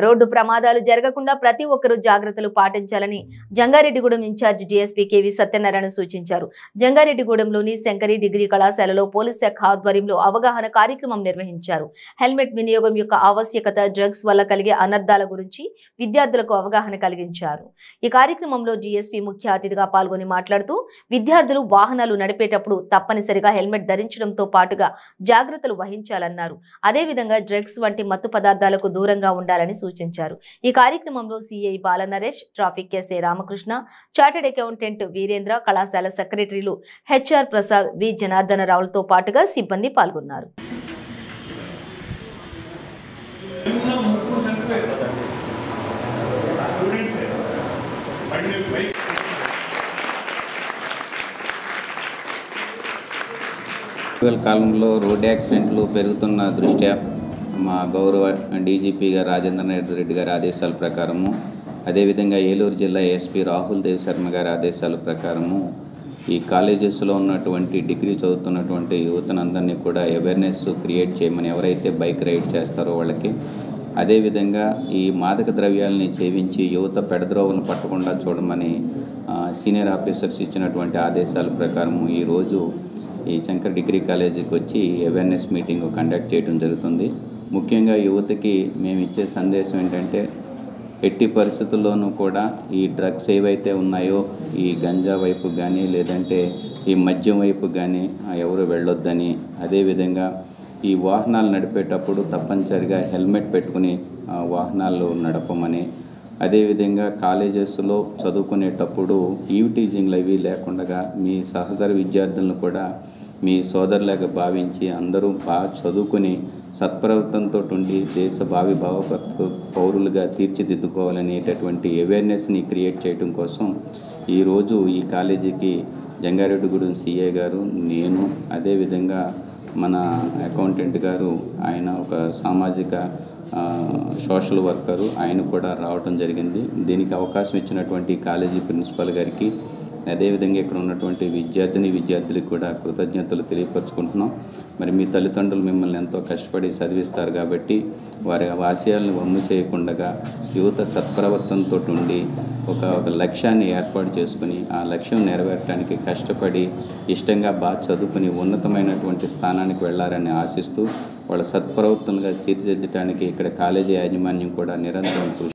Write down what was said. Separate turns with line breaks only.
Road ప్రమాదాలు జరగకుండా ప్రతి ఒక్కరూ జాగ్రత్తలు పాటించాలని Jangareddygudem in-charge DSP KV Satyanarayana సూచించారు. జంగారెడ్డిగూడెంలోని శంకరి డిగ్రీ కళాశాలలో పోలీస్ శాఖ ఆధ్వర్యంలో అవగాహన కార్యక్రమం నిర్వహించారు. హెల్మెట్ వినియోగం యొక్క ఆవశ్యకత, డ్రగ్స్ వల్ల కలిగే అనర్థాల గురించి విద్యార్థులకు అవగాహన కలిగించారు. ఈ కార్యక్రమంలో డీఎస్పీ ముఖ్య అతిథిగా పాల్గొని మాట్లాడుతూ విద్యార్థులు వాహనాలు నడిపేటప్పుడు తప్పనిసరిగా హెల్మెట్ ధరించడంతో పాటుగా జాగ్రత్తలు వహించాలన్నారు. అదేవిధంగా డ్రగ్స్ వంటి మత్తు పదార్థాలకు దూరంగా ఉండాలని సూచించారు. ఈ కార్యక్రమంలో CI Balanaresh, traffic SI Ramakrishna, chartered accountant Veerendra, కళాశాల సెక్రటరీలు హెచ్ఆర్ ప్రసాద్, వి జనార్దన రావులతో పాటుగా సిబ్బంది పాల్గొన్నారు.
కాలంలో రోడ్ యాక్సిడెంట్లు పెరుగుతున్న దృష్ట్యా మా గౌరవ డీజీపీ గారు రాజేంద్రనాథ్ రెడ్డి గారి ఆదేశాల ప్రకారము, అదేవిధంగా ఏలూరు జిల్లా ఎస్పీ రాహుల్ దేవ్ శర్మ గారి ఆదేశాల ప్రకారము ఈ కాలేజెస్లో ఉన్నటువంటి డిగ్రీ చదువుతున్నటువంటి యువతనందరినీ కూడా అవేర్నెస్ క్రియేట్ చేయమని, ఎవరైతే బైక్ రైడ్ చేస్తారో వాళ్ళకి, అదేవిధంగా ఈ మాదక ద్రవ్యాలని సేవించి యువత పెడద్రోవలను పట్టకుండా చూడమని సీనియర్ ఆఫీసర్స్ ఇచ్చినటువంటి ఆదేశాల ప్రకారము ఈరోజు ఈ శంకర్ డిగ్రీ కాలేజీకి వచ్చి అవేర్నెస్ మీటింగ్ కండక్ట్ చేయడం జరుగుతుంది. ముఖ్యంగా యువతకి మేము ఇచ్చే సందేశం ఏంటంటే, ఎట్టి పరిస్థితుల్లోనూ కూడా ఈ డ్రగ్స్ ఏవైతే ఉన్నాయో ఈ గంజా వైపు కానీ లేదంటే ఈ మద్యం వైపు కానీ ఎవరు వెళ్ళొద్దని, అదేవిధంగా ఈ వాహనాలు నడిపేటప్పుడు తప్పనిసరిగా హెల్మెట్ పెట్టుకుని వాహనాలు నడపమని, అదేవిధంగా కాలేజెస్లో చదువుకునేటప్పుడు ఈవ్టీజింగ్లు అవి లేకుండా మీ సహచర విద్యార్థులను కూడా మీ సోదరులాగా భావించి అందరూ బాగా చదువుకుని సత్ప్రవర్తనతో ఉండి దేశ భావి పౌరులుగా తీర్చిదిద్దుకోవాలనేటటువంటి అవేర్నెస్ని క్రియేట్ చేయడం కోసం ఈరోజు ఈ కాలేజీకి జంగారెడ్డిగూడెం సిఐ గారు, నేను, అదేవిధంగా మన అకౌంటెంట్ గారు, ఆయన ఒక సామాజిక సోషల్ వర్కరు, ఆయన కూడా రావడం జరిగింది. దీనికి అవకాశం ఇచ్చినటువంటి కాలేజీ ప్రిన్సిపల్ గారికి, అదేవిధంగా ఇక్కడ ఉన్నటువంటి విద్యార్థులకు కూడా కృతజ్ఞతలు తెలియపరుచుకుంటున్నాం. మరి మీ తల్లిదండ్రులు మిమ్మల్ని ఎంతో కష్టపడి చదివిస్తారు కాబట్టి వారి ఆశయాలను వమ్ము చేయకుండా యువత సత్ప్రవర్తనతో ఉండి ఒక లక్ష్యాన్ని ఏర్పాటు చేసుకుని ఆ లక్ష్యం నెరవేర్చడానికి కష్టపడి ఇష్టంగా బాగా చదువుకుని ఉన్నతమైనటువంటి స్థానానికి వెళ్ళారని ఆశిస్తూ వాళ్ళ సత్ప్రవర్తనగా తీర్చిదిద్దడానికి ఇక్కడ కాలేజీ యాజమాన్యం కూడా నిరంతరం